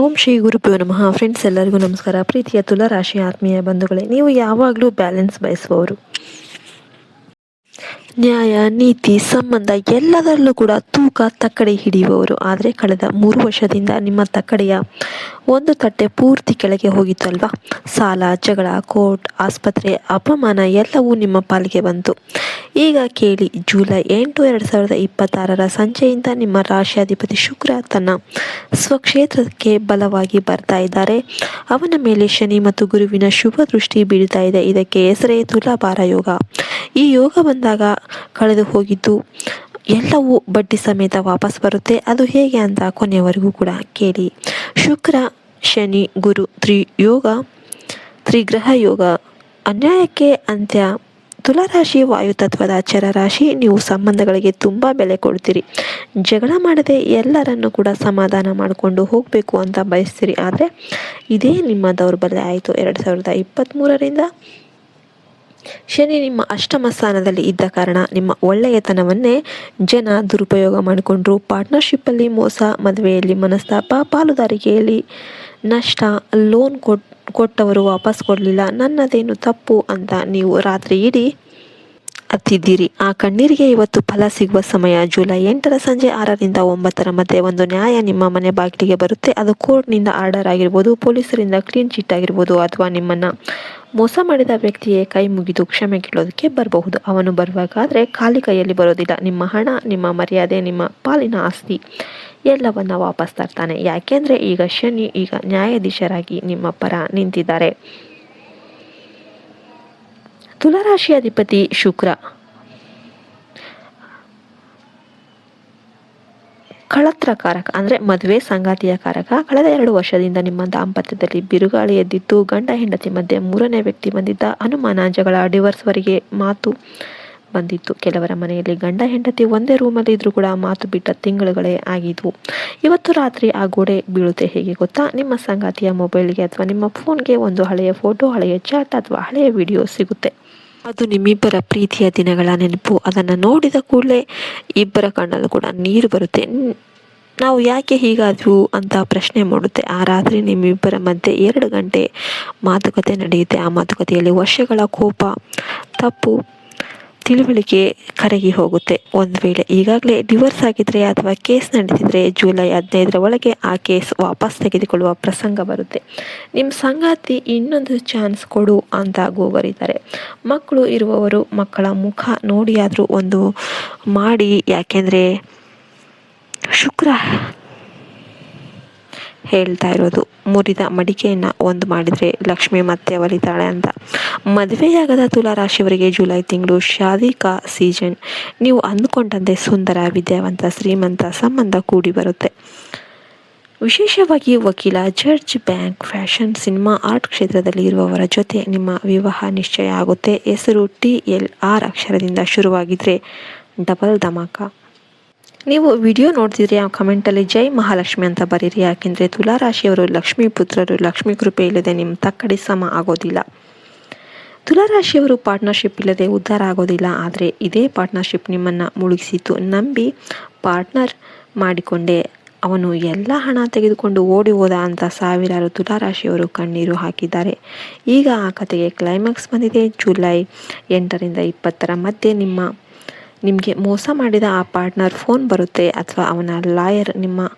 ಓಂ ಶ್ರೀ ಗುರುಭ್ಯೋ ನಮಃ. ಫ್ರೆಂಡ್ಸ್, ಎಲ್ಲರಿಗೂ ನಮಸ್ಕಾರ. ಪ್ರೀತಿಯ ತುಲಾ ರಾಶಿ ಆತ್ಮೀಯ ಬಂಧುಗಳೇ, ನೀವು ಯಾವಾಗಲೂ ಬ್ಯಾಲೆನ್ಸ್ ಬಯಸುವವರು. ನ್ಯಾಯ, ನೀತಿ, ಸಂಬಂಧ ಎಲ್ಲದರಲ್ಲೂ ಕೂಡ ತೂಕ ತಕ್ಕಡಿ ಹಿಡಿಯುವವರು. ಆದರೆ ಕಳೆದ 3 ವರ್ಷದಿಂದ ನಿಮ್ಮ ತಕ್ಕಡಿಯ ಒಂದು ತಟ್ಟೆ ಪೂರ್ತಿ ಕೆಳಗೆ ಹೋಗಿತ್ತಲ್ವಾ? ಸಾಲ, ಜಗಳ, ಕೋರ್ಟ್, ಆಸ್ಪತ್ರೆ, ಅಪಮಾನ ಎಲ್ಲವೂ ನಿಮ್ಮ ಪಾಲಿಗೆ ಬಂತು. ಈಗ ಕೇಳಿ, ಜುಲೈ 8, 2026 ಸಂಜೆಯಿಂದ ನಿಮ್ಮ ರಾಶಿಯಾಧಿಪತಿ ಶುಕ್ರ ತನ್ನ ಸ್ವಕ್ಷೇತ್ರಕ್ಕೆ ಬಲವಾಗಿ ಬರ್ತಾ ಇದ್ದಾರೆ. ಅವನ ಮೇಲೆ ಶನಿ ಮತ್ತು ಗುರುವಿನ ಶುಭ ದೃಷ್ಟಿ ಬೀಳ್ತಾ ಇದೆ. ಇದಕ್ಕೆ ಹೆಸರೇ ತುಲಾಭಾರ ಯೋಗ. ಈ ಯೋಗ ಬಂದಾಗ ಕಳೆದು ಹೋಗಿದ್ದು ಎಲ್ಲವೂ ಬಡ್ಡಿ ಸಮೇತ ವಾಪಸ್ ಬರುತ್ತೆ. ಅದು ಹೇಗೆ ಅಂತ ಕೊನೆಯವರೆಗೂ ಕೂಡ ಕೇಳಿ. ಶುಕ್ರ, ಶನಿ, ಗುರು ತ್ರಿಗ್ರಹ ಯೋಗ. ಅನ್ಯಾಯಕ್ಕೆ ಅಂತ್ಯ. ತುಲಾರಾಶಿ ವಾಯುತತ್ವದ ಚರರಾಶಿ. ನೀವು ಸಂಬಂಧಗಳಿಗೆ ತುಂಬ ಬೆಲೆ ಕೊಡ್ತೀರಿ. ಜಗಳ ಮಾಡದೆ ಎಲ್ಲರನ್ನು ಕೂಡ ಸಮಾಧಾನ ಮಾಡಿಕೊಂಡು ಹೋಗಬೇಕು ಅಂತ ಬಯಸ್ತೀರಿ. ಆದರೆ ಇದೇ ನಿಮ್ಮ ದೌರ್ಬಲ್ಯ ಆಯಿತು. 2023ರಿಂದ ಶನಿ ನಿಮ್ಮ ಅಷ್ಟಮ ಸ್ಥಾನದಲ್ಲಿ ಇದ್ದ ಕಾರಣ ನಿಮ್ಮ ಒಳ್ಳೆಯತನವನ್ನೇ ಜನ ದುರುಪಯೋಗ ಮಾಡಿಕೊಂಡ್ರು. ಪಾರ್ಟ್ನರ್ಶಿಪ್ಪಲ್ಲಿ ಮೋಸ, ಮದುವೆಯಲ್ಲಿ ಮನಸ್ತಾಪ, ಪಾಲುದಾರಿಕೆಯಲ್ಲಿ ನಷ್ಟ, ಲೋನ್ ಕೊಟ್ಟವರು ವಾಪಸ್ ಕೊಡಲಿಲ್ಲ, ನನ್ನದೇನು ತಪ್ಪು ಅಂತ ನೀವು ರಾತ್ರಿ ಇಡೀ ಅತ್ತಿದ್ದೀರಿ. ಆ ಕಣ್ಣೀರಿಗೆ ಇವತ್ತು ಫಲ ಸಿಗುವ ಸಮಯ. ಜುಲೈ 8 ಸಂಜೆ 6ರಿಂದ 9 ಮಧ್ಯೆ ಒಂದು ನ್ಯಾಯ ನಿಮ್ಮ ಮನೆ ಬಾಗಿಲಿಗೆ ಬರುತ್ತೆ. ಅದು ಕೋರ್ಟ್ನಿಂದ ಆರ್ಡರ್ ಆಗಿರ್ಬೋದು, ಪೊಲೀಸರಿಂದ ಕ್ಲೀನ್ ಚಿಟ್ ಆಗಿರ್ಬೋದು, ಅಥವಾ ನಿಮ್ಮನ್ನು ಮೋಸ ಮಾಡಿದ ವ್ಯಕ್ತಿಯೇ ಕೈ ಮುಗಿದು ಕ್ಷಮೆ ಕೇಳೋದಕ್ಕೆ ಬರಬಹುದು. ಅವನು ಬರಬೇಕಾದ್ರೆ ಖಾಲಿ ಕೈಯಲ್ಲಿ ಬರೋದಿಲ್ಲ. ನಿಮ್ಮ ಹಣ, ನಿಮ್ಮ ಮರ್ಯಾದೆ, ನಿಮ್ಮ ಪಾಲಿನ ಆಸ್ತಿ ಎಲ್ಲವನ್ನ ವಾಪಸ್ ತರ್ತಾನೆ. ಯಾಕೆಂದರೆ ಈಗ ಶನಿ ನ್ಯಾಯಾಧೀಶರಾಗಿ ನಿಮ್ಮ ಪರ ನಿಂತಿದ್ದಾರೆ. ತುಲಾರಾಶಿ ಅಧಿಪತಿ ಶುಕ್ರ ಕಳತ್ರಕಾರಕ, ಅಂದರೆ ಮದುವೆ ಸಂಗಾತಿಯ ಕಾರಕ. ಕಳೆದ 2 ವರ್ಷದಿಂದ ನಿಮ್ಮ ದಾಂಪತ್ಯದಲ್ಲಿ ಬಿರುಗಾಳಿ ಎದ್ದಿತ್ತು. ಗಂಡ ಹೆಂಡತಿ ಮಧ್ಯೆ 3ನೇ ವ್ಯಕ್ತಿ ಬಂದಿದ್ದ. ಅನುಮಾನ, ಜಗಳ, ಡಿವೋರ್ಸ್ವರೆಗೆ ಮಾತು ಬಂದಿತ್ತು. ಕೆಲವರ ಮನೆಯಲ್ಲಿ ಗಂಡ ಹೆಂಡತಿ ಒಂದೇ ರೂಮಲ್ಲಿ ಇದ್ರೂ ಕೂಡ ಮಾತು ಬಿಟ್ಟ ತಿಂಗಳುಗಳೇ ಆಗಿದ್ವು. ಇವತ್ತು ರಾತ್ರಿ ಆ ಗೋಡೆ ಬೀಳುತ್ತೆ. ಹೇಗೆ ಗೊತ್ತಾ? ನಿಮ್ಮ ಸಂಗಾತಿಯ ಮೊಬೈಲ್ಗೆ ಅಥವಾ ನಿಮ್ಮ ಫೋನ್ಗೆ ಒಂದು ಹಳೆಯ ಫೋಟೋ, ಹಳೆಯ ಚಾಟ್ ಅಥವಾ ಹಳೆಯ ವಿಡಿಯೋ ಸಿಗುತ್ತೆ. ಅದು ನಿಮ್ಮಿಬ್ಬರ ಪ್ರೀತಿಯ ದಿನಗಳ ನೆನಪು. ಅದನ್ನು ನೋಡಿದ ಕೂಡಲೇ ಇಬ್ಬರ ಕಣ್ಣಲ್ಲೂ ಕೂಡ ನೀರು ಬರುತ್ತೆ. ನಾವು ಯಾಕೆ ಹೀಗಾದ್ವು ಅಂತ ಪ್ರಶ್ನೆ ಮೂಡುತ್ತೆ. ಆ ರಾತ್ರಿ ನಿಮ್ಮಿಬ್ಬರ ಮಧ್ಯೆ 2 ಗಂಟೆ ಮಾತುಕತೆ ನಡೆಯುತ್ತೆ. ಆ ಮಾತುಕತೆಯಲ್ಲಿ ವರ್ಷಗಳ ಕೋಪ, ತಪ್ಪು ತಿಳುವಳಿಕೆ ಕರಗಿ ಹೋಗುತ್ತೆ. ಒಂದು ವೇಳೆ ಈಗಾಗಲೇ ಡಿವೋರ್ಸ್ ಆಗಿದ್ರೆ ಅಥವಾ ಕೇಸ್ ನಡೆದಿದ್ರೆ ಜುಲೈ 15ರ ಒಳಗೆ ಆ ಕೇಸ್ ವಾಪಸ್ ತೆಗೆದುಕೊಳ್ಳುವ ಪ್ರಸಂಗ ಬರುತ್ತೆ. ನಿಮ್ಮ ಸಂಗಾತಿ ಇನ್ನೊಂದು ಚಾನ್ಸ್ ಕೊಡು ಅಂತ ಗೋಗರಿತಾರೆ. ಮಕ್ಕಳು ಇರುವವರು ಮಕ್ಕಳ ಮುಖ ನೋಡಿಯಾದರೂ ಒಂದು ಮಾಡಿ. ಯಾಕೆಂದರೆ ಶುಕ್ರ ಹೇಳ್ತಾ ಇರೋದು, ಮುರಿದ ಮಡಿಕೆಯನ್ನು ಒಂದು ಮಾಡಿದರೆ ಲಕ್ಷ್ಮಿ ಮತ್ತೆ ಒಲಿತಾಳೆ ಅಂತ. ಮದುವೆಯಾಗದ ತುಲಾರಾಶಿಯವರಿಗೆ ಜುಲೈ ತಿಂಗಳು ಶಾದಿಕಾ ಸೀಸನ್. ನೀವು ಅಂದುಕೊಂಡಂತೆ ಸುಂದರ, ವಿದ್ಯಾವಂತ, ಶ್ರೀಮಂತ ಸಂಬಂಧ ಕೂಡಿ ಬರುತ್ತೆ. ವಿಶೇಷವಾಗಿ ವಕೀಲ, judge, bank, fashion, cinema, art ಕ್ಷೇತ್ರದಲ್ಲಿ ಇರುವವರ ಜೊತೆ ನಿಮ್ಮ ವಿವಾಹ ನಿಶ್ಚಯ ಆಗುತ್ತೆ. ಹೆಸರು TLR ಅಕ್ಷರದಿಂದ ಶುರುವಾಗಿದ್ದರೆ ಡಬಲ್ ಧಮಾಕ. ನೀವು ವಿಡಿಯೋ ನೋಡ್ತಿದ್ರೆ ಆ ಕಮೆಂಟಲ್ಲಿ ಜೈ ಮಹಾಲಕ್ಷ್ಮಿ ಅಂತ ಬರೀರಿ. ಯಾಕೆಂದರೆ ತುಲಾರಾಶಿಯವರು ಲಕ್ಷ್ಮೀ ಪುತ್ರರು. ಲಕ್ಷ್ಮೀ ಕೃಪೆ ಇಲ್ಲದೆ ನಿಮ್ಮ ತಕ್ಕಡಿ ಸಮ ಆಗೋದಿಲ್ಲ. ತುಲಾರಾಶಿಯವರು ಪಾರ್ಟ್ನರ್ಶಿಪ್ ಇಲ್ಲದೆ ಉದ್ಧಾರ ಆಗೋದಿಲ್ಲ. ಆದರೆ ಇದೇ ಪಾರ್ಟ್ನರ್ಶಿಪ್ ನಿಮ್ಮನ್ನು ಮುಳುಗಿಸಿತು. ನಂಬಿ ಪಾರ್ಟ್ನರ್ ಮಾಡಿಕೊಂಡೆ, ಅವನು ಎಲ್ಲ ಹಣ ತೆಗೆದುಕೊಂಡು ಓಡಿ ಹೋದ ಅಂತ ಸಾವಿರಾರು ತುಲಾರಾಶಿಯವರು ಕಣ್ಣೀರು ಹಾಕಿದ್ದಾರೆ. ಈಗ ಆ ಕತೆಗೆ ಕ್ಲೈಮ್ಯಾಕ್ಸ್ ಬಂದಿದೆ. ಜುಲೈ 8ರಿಂದ 20 ಮಧ್ಯೆ ನಿಮಗೆ ಮೋಸ ಮಾಡಿದ ಆ ಪಾರ್ಟ್ನರ್ ಫೋನ್ ಬರುತ್ತೆ, ಅಥವಾ ಅವನ ಲಾಯರ್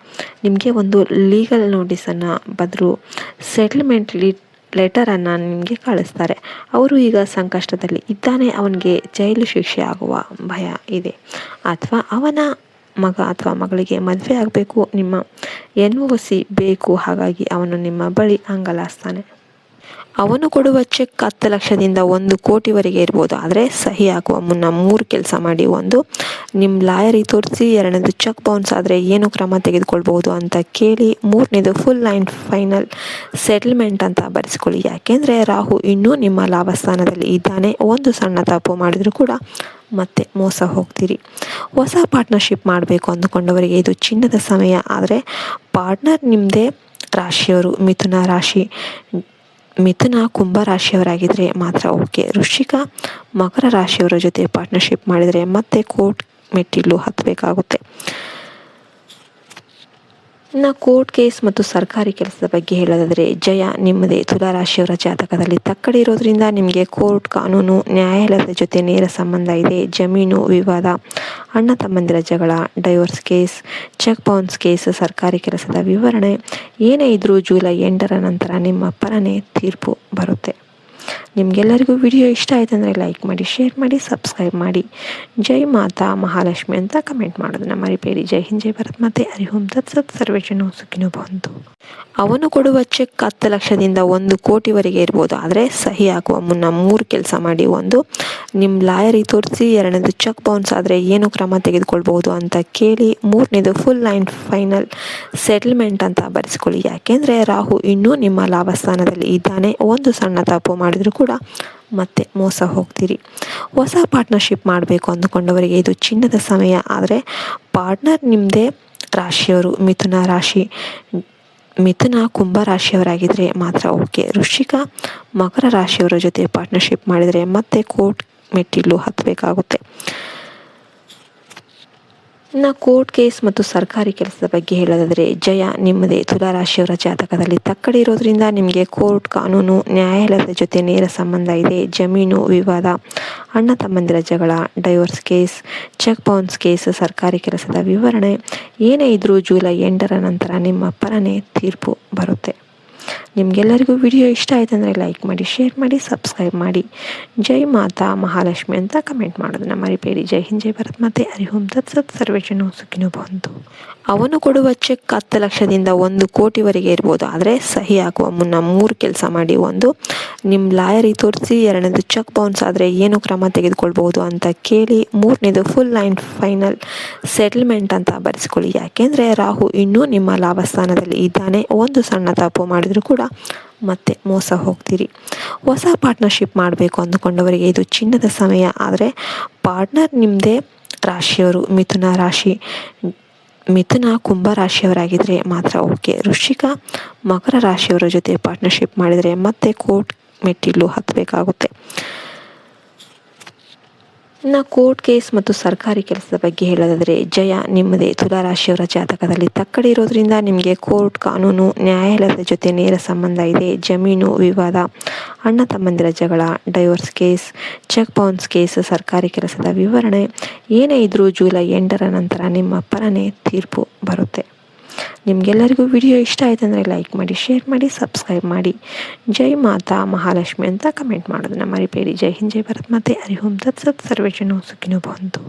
ನಿಮಗೆ ಒಂದು ಲೀಗಲ್ ನೋಟಿಸನ್ನು ಬರೆದು ಸೆಟಲ್ಮೆಂಟ್ ಲೆಟರನ್ನು ನಿಮಗೆ ಕಳಿಸ್ತಾರೆ. ಅವರು ಈಗ ಸಂಕಷ್ಟದಲ್ಲಿ ಇದ್ದಾನೆ. ಅವನಿಗೆ ಜೈಲು ಶಿಕ್ಷೆ ಆಗುವ ಭಯ ಇದೆ. ಅಥವಾ ಅವನ ಮಗ ಅಥವಾ ಮಗಳಿಗೆ ಮದುವೆ ಆಗಬೇಕು, ನಿಮ್ಮ NOC ಬೇಕು. ಹಾಗಾಗಿ ಅವನು ನಿಮ್ಮ ಬಳಿ ಅಂಗಲಾಸ್ತಾನೆ. ಅವನು ಕೊಡುವ ಚೆಕ್ 10 ಲಕ್ಷದಿಂದ 1 ಕೋಟಿವರೆಗೆ ಇರ್ಬೋದು. ಆದರೆ ಸಹಿ ಹಾಕುವ ಮುನ್ನ 3 ಕೆಲಸ ಮಾಡಿ. 1, ನಿಮ್ಮ ಲಾಯರಿಗೆ ತೋರಿಸಿ. 2ನೇದು, ಚೆಕ್ ಬೌನ್ಸ್ ಆದರೆ ಏನು ಕ್ರಮ ತೆಗೆದುಕೊಳ್ಬೋದು ಅಂತ ಕೇಳಿ. 3ನೇದು, ಫುಲ್ ಆ್ಯಂಡ್ ಫೈನಲ್ ಸೆಟಲ್ಮೆಂಟ್ ಅಂತ ಬರೆಸ್ಕೊಳ್ಳಿ. ಯಾಕೆಂದರೆ ರಾಹು ಇನ್ನೂ ನಿಮ್ಮ ಲಾಭಸ್ಥಾನದಲ್ಲಿ ಇದ್ದಾನೆ. ಒಂದು ಸಣ್ಣ ತಪ್ಪು ಮಾಡಿದರೂ ಕೂಡ ಮತ್ತೆ ಮೋಸ ಹೋಗ್ತೀರಿ. ಹೊಸ ಪಾರ್ಟ್ನರ್ಶಿಪ್ ಮಾಡಬೇಕು ಅಂದುಕೊಂಡವರಿಗೆ ಇದು ಚಿನ್ನದ ಸಮಯ. ಆದರೆ ಪಾರ್ಟ್ನರ್ ನಿಮ್ಮದೇ ರಾಶಿಯವರು ಮಿಥುನ ಕುಂಭ ರಾಶಿಯವರಾಗಿದ್ದರೆ ಮಾತ್ರ ಓಕೆ. ವೃಶ್ಚಿಕ ಮಕರ ರಾಶಿಯವರ ಜೊತೆ ಪಾರ್ಟ್ನರ್ಶಿಪ್ ಮಾಡಿದರೆ ಮತ್ತೆ ಕೋರ್ಟ್ ಮೆಟ್ಟಿಲು ಹತ್ತಬೇಕಾಗುತ್ತೆ. ಇನ್ನು ಕೋರ್ಟ್ ಕೇಸ್ ಮತ್ತು ಸರ್ಕಾರಿ ಕೆಲಸದ ಬಗ್ಗೆ ಹೇಳೋದಾದರೆ ಜಯ ನಿಮ್ಮದೇ. ತುಲಾ ರಾಶಿಯವರ ಜಾತಕದಲ್ಲಿ ತಕ್ಕಡಿ ಇರೋದ್ರಿಂದ ನಿಮಗೆ ಕೋರ್ಟ್, ಕಾನೂನು, ನ್ಯಾಯಾಲಯದ ಜೊತೆ ನೇರ ಸಂಬಂಧ ಇದೆ. ಜಮೀನು ವಿವಾದ, ಅಣ್ಣ ತಮ್ಮಂದಿರ ಜಗಳ, divorce case, cheque bounce case, ಸರ್ಕಾರಿ ಕೆಲಸದ ವಿವರಣೆ ಏನೇ ಇದ್ರೂ ಜುಲೈ 8ರ ನಂತರ ನಿಮ್ಮ ಪರನೇ ತೀರ್ಪು ಬರುತ್ತೆ. ನಿಮಗೆಲ್ಲರಿಗೂ ವಿಡಿಯೋ ಇಷ್ಟ ಆಯ್ತು ಅಂದರೆ ಲೈಕ್ ಮಾಡಿ, ಶೇರ್ ಮಾಡಿ, ಸಬ್ಸ್ಕ್ರೈಬ್ ಮಾಡಿ. ಜೈ ಮಾತಾ ಮಹಾಲಕ್ಷ್ಮಿ ಅಂತ ಕಮೆಂಟ್ ಮಾಡೋದನ್ನ ಮರಿಬೇಡಿ. ಜೈ ಹಿಂದ್, ಜೈ ಭಾರತ್ ಮಾತೆ. ಹರಿ ಓಂ ತತ್ಸತ್. ಸರ್ವೇ ಜನ ಸುಖಿನೋ ಭವಂತು. ಅವನು ಕೊಡುವ ಚೆಕ್ 10 ಲಕ್ಷದಿಂದ 1 ಕೋಟಿವರೆಗೆ ಇರ್ಬೋದು. ಆದರೆ ಸಹಿ ಹಾಕುವ ಮುನ್ನ 3 ಕೆಲಸ ಮಾಡಿ. ಒಂದು, ನಿಮ್ಮ ಲಾಯರಿಗೆ ತೋರಿಸಿ. 2ನೇದು, ಚೆಕ್ ಬೌನ್ಸ್ ಆದರೆ ಏನು ಕ್ರಮ ತೆಗೆದುಕೊಳ್ಬಹುದು ಅಂತ ಕೇಳಿ. 3ನೇದು, ಫುಲ್ ಆ್ಯಂಡ್ ಫೈನಲ್ ಸೆಟಲ್ಮೆಂಟ್ ಅಂತ ಬರೆಸ್ಕೊಳ್ಳಿ. ಯಾಕೆಂದರೆ ರಾಹು ಇನ್ನೂ ನಿಮ್ಮ ಲಾಭಸ್ಥಾನದಲ್ಲಿ ಇದ್ದಾನೆ. ಒಂದು ಸಣ್ಣ ತಪ್ಪು ಮಾಡಿದರೂ ಕೂಡ ಮತ್ತೆ ಮೋಸ ಹೋಗ್ತೀರಿ. ಹೊಸ ಪಾರ್ಟ್ನರ್ಶಿಪ್ ಮಾಡಬೇಕು ಅಂದುಕೊಂಡವರಿಗೆ ಇದು ಚಿನ್ನದ ಸಮಯ. ಆದರೆ ಪಾರ್ಟ್ನರ್ ನಿಮ್ಮದೇ ರಾಶಿಯವರು ಮಿಥುನ ಕುಂಭ ರಾಶಿಯವರಾಗಿದ್ದರೆ ಮಾತ್ರ ಓಕೆ. ವೃಶ್ಚಿಕ ಮಕರ ರಾಶಿಯವರ ಜೊತೆ ಪಾರ್ಟ್ನರ್ಶಿಪ್ ಮಾಡಿದರೆ ಮತ್ತೆ ಕೋರ್ಟ್ ಮೆಟ್ಟಿಲು ಹತ್ತಬೇಕಾಗುತ್ತೆ. ಇನ್ನು ಕೋರ್ಟ್ ಕೇಸ್ ಮತ್ತು ಸರ್ಕಾರಿ ಕೆಲಸದ ಬಗ್ಗೆ ಹೇಳೋದಾದರೆ ಜಯ ನಿಮ್ಮದೇ. ತುಲಾ ರಾಶಿಯವರ ಜಾತಕದಲ್ಲಿ ತಕ್ಕಡಿ ಇರೋದ್ರಿಂದ ನಿಮಗೆ ಕೋರ್ಟ್, ಕಾನೂನು, ನ್ಯಾಯಾಲಯದ ಜೊತೆ ನೇರ ಸಂಬಂಧ ಇದೆ. ಜಮೀನು ವಿವಾದ, ಅಣ್ಣ ತಮ್ಮಂದಿರ ಜಗಳ, divorce case, cheque bounce case, ಸರ್ಕಾರಿ ಕೆಲಸದ ವಿವರಣೆ ಏನೇ ಇದ್ರೂ ಜುಲೈ 8ರ ನಂತರ ನಿಮ್ಮ ಪರನೇ ತೀರ್ಪು ಬರುತ್ತೆ. ನಿಮಗೆಲ್ಲರಿಗೂ ವಿಡಿಯೋ ಇಷ್ಟ ಆಯ್ತು ಅಂದರೆ ಲೈಕ್ ಮಾಡಿ, ಶೇರ್ ಮಾಡಿ, ಸಬ್ಸ್ಕ್ರೈಬ್ ಮಾಡಿ. ಜೈ ಮಾತಾ ಮಹಾಲಕ್ಷ್ಮಿ ಅಂತ ಕಮೆಂಟ್ ಮಾಡೋದನ್ನ ಮರಿಬೇಡಿ. ಜೈ ಹಿಂದ್, ಜೈ ಭಾರತ್ ಮಾತೆ. ಹರಿ ಓಂ ತತ್ಸತ್. ಸರ್ವೇ ಜನ ಸುಖಿನೋ ಭವಂತು. ಅವನು ಕೊಡುವ ಚೆಕ್ 10 ಲಕ್ಷದಿಂದ 1 ಕೋಟಿವರೆಗೆ ಇರ್ಬೋದು. ಆದರೆ ಸಹಿ ಹಾಕುವ ಮುನ್ನ 3 ಕೆಲಸ ಮಾಡಿ. ಒಂದು, ನಿಮ್ಮ ಲಾಯರಿಗೆ ತೋರಿಸಿ. 2ನೇದು, ಚೆಕ್ ಬೌನ್ಸ್ ಆದರೆ ಏನು ಕ್ರಮ ತೆಗೆದುಕೊಳ್ಬಹುದು ಅಂತ ಕೇಳಿ. 3ನೇದು, ಫುಲ್ ಆ್ಯಂಡ್ ಫೈನಲ್ ಸೆಟಲ್ಮೆಂಟ್ ಅಂತ ಬರೆಸ್ಕೊಳ್ಳಿ. ಯಾಕೆಂದರೆ ರಾಹು ಇನ್ನೂ ನಿಮ್ಮ ಲಾಭಸ್ಥಾನದಲ್ಲಿ ಇದ್ದಾನೆ. ಒಂದು ಸಣ್ಣ ತಪ್ಪು ಮಾಡಿದರೂ ಕೂಡ ಮತ್ತೆ ಮೋಸ ಹೋಗ್ತೀರಿ. ಹೊಸ ಪಾರ್ಟ್ನರ್ಶಿಪ್ ಮಾಡಬೇಕು ಅಂದುಕೊಂಡವರಿಗೆ ಇದು ಚಿನ್ನದ ಸಮಯ. ಆದರೆ ಪಾರ್ಟ್ನರ್ ನಿಮ್ಮದೇ ರಾಶಿಯವರು ಮಿಥುನ ಕುಂಭ ರಾಶಿಯವರಾಗಿದ್ದರೆ ಮಾತ್ರ ಓಕೆ. ವೃಶ್ಚಿಕ ಮಕರ ರಾಶಿಯವರ ಜೊತೆ ಪಾರ್ಟ್ನರ್ಶಿಪ್ ಮಾಡಿದರೆ ಮತ್ತೆ ಕೋರ್ಟ್ ಮೆಟ್ಟಿಲು ಹತ್ತಬೇಕಾಗುತ್ತೆ. ಇನ್ನು ಕೋರ್ಟ್ ಕೇಸ್ ಮತ್ತು ಸರ್ಕಾರಿ ಕೆಲಸದ ಬಗ್ಗೆ ಹೇಳೋದಾದರೆ ಜಯ ನಿಮ್ಮದೇ. ತುಲಾ ರಾಶಿಯವರ ಜಾತಕದಲ್ಲಿ ತಕ್ಕಡಿ ಇರೋದ್ರಿಂದ ನಿಮಗೆ ಕೋರ್ಟ್, ಕಾನೂನು, ನ್ಯಾಯಾಲಯದ ಜೊತೆ ನೇರ ಸಂಬಂಧ ಇದೆ. ಜಮೀನು ವಿವಾದ, ಅಣ್ಣ ತಮ್ಮಂದಿರ ಜಗಳ, divorce case, cheque bounce case, ಸರ್ಕಾರಿ ಕೆಲಸದ ವಿವರಣೆ ಏನೇ ಇದ್ರೂ ಜುಲೈ 8ರ ನಂತರ ನಿಮ್ಮ ಪರನೇ ತೀರ್ಪು ಬರುತ್ತೆ. ನಿಮಗೆಲ್ಲರಿಗೂ ವಿಡಿಯೋ ಇಷ್ಟ ಆಯ್ತು ಅಂದರೆ ಲೈಕ್ ಮಾಡಿ, ಶೇರ್ ಮಾಡಿ, ಸಬ್ಸ್ಕ್ರೈಬ್ ಮಾಡಿ. ಜೈ ಮಾತಾ ಮಹಾಲಕ್ಷ್ಮಿ ಅಂತ ಕಮೆಂಟ್ ಮಾಡೋದನ್ನ ಮರಿಬೇಡಿ. ಜೈ ಹಿಂದ್, ಜೈ ಭಾರತ್ ಮಾತೆ. ಹರಿ ಓಂ ತತ್ಸತ್. ಸರ್ವೇ ಜನ ಸುಖಿನೋ ಭವಂತು.